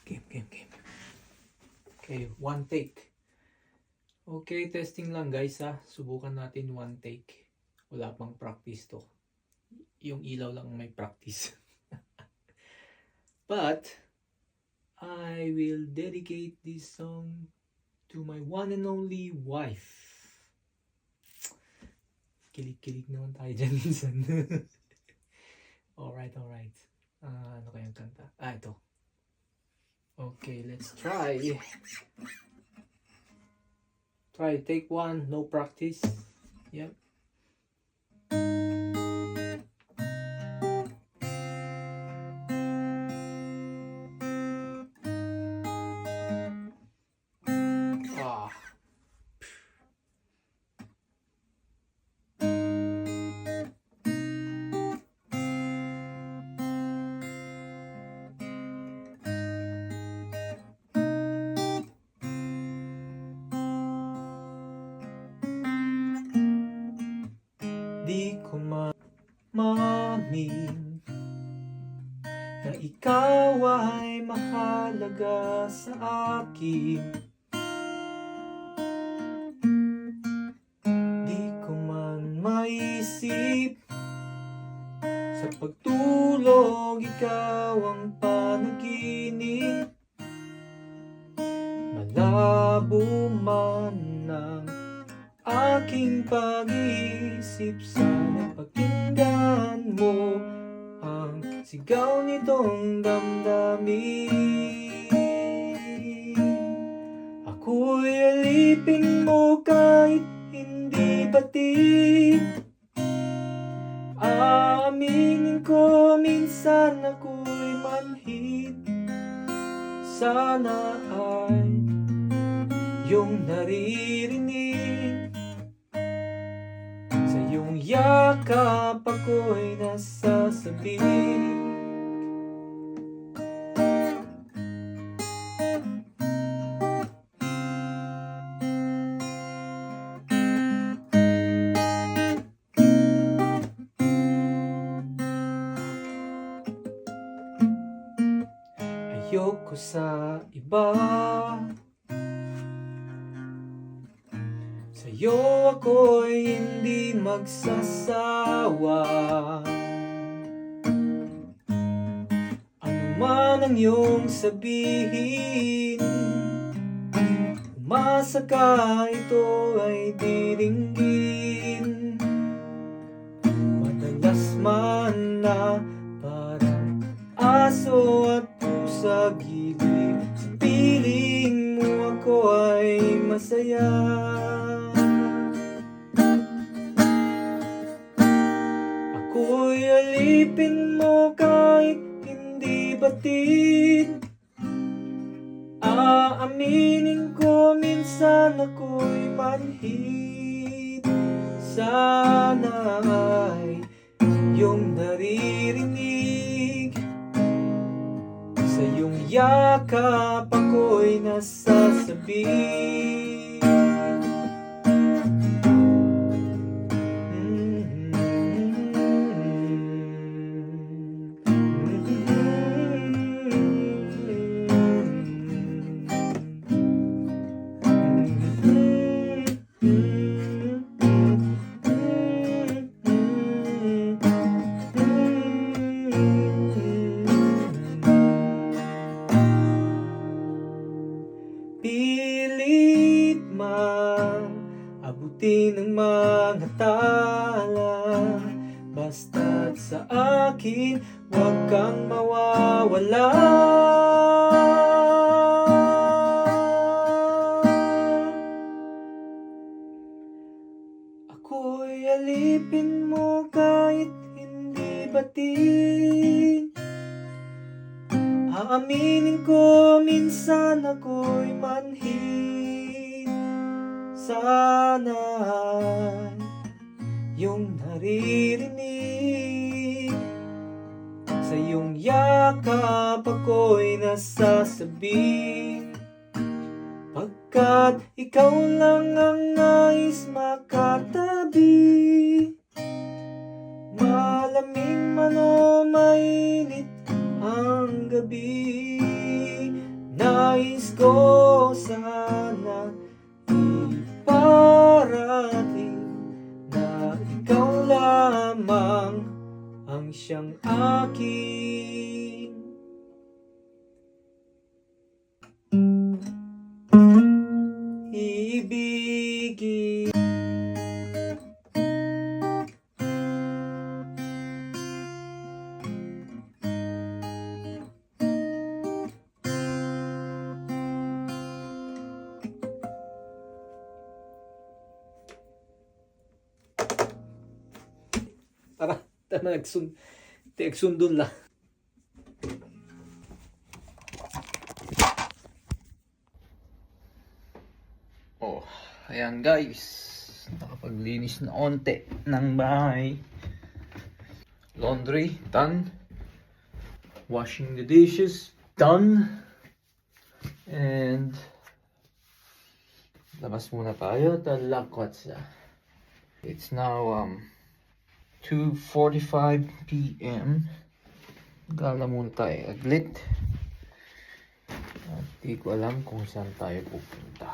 Game. Okay, one take. Okay, testing lang guys ha. Subukan natin one take. Wala pang practice to. Yung ilaw lang may practice. But, I will dedicate this song to my one and only wife. Kilig-kilig naman tayo dyan minsan. Alright. Ano kayang kanta? Ito. Okay, let's try. Take one, no practice. Yep. Di ko mamamin na ikaw ay mahalaga sa akin. Di ko man maisip sa pagtulog ikaw ang panaginip. Malabo man ang aking pag-iisip, sana pakinggan mo ang sigaw nitong damdamin. Ako'y alipin mo kahit hindi batid. Aaminin ko minsan ako'y manhid. Sana ay iyong naririnig. Sa iyong yakap ako'y nasasabik. Ayoko sa iba, sa'yo ako'y hindi magsasawa. Ano man ang iyong sabihin, umasa ka ito ay diringgin. Madalas man na parang aso at pusa gilid, sa piling mo ako ay masaya. Ako'y alipin mo kahit hindi batid. Aaminin ko minsan ako'y manhid. Sana ay iyong naririnig. Sa iyong yakap ako'y nasasabik. Pilit man abutin ng mga tala, basta't sa akin huwag kang mawawala. Ako'y alipin mo kahit hindi batid. Aaminin ko minsan ako'y manhid. Sana iyong naririnig. Sa iyong yakap ako'y nasasabik. Pagkat ikaw lang ang nais makatabi. Malamig man o mainit ang gabi, Nais ko sana iparating na ikaw lamang ang siyang aking ibigin. Tara, nagsundon lang. Oh, ayan guys. Nakapaglinis na onte ng bahay. Laundry, done. Washing the dishes, done. And labas muna tayo. Talakwat siya. It's now 2:45 p.m. Gala muna tayo aglit. At di ko alam kung saan tayo pupunta.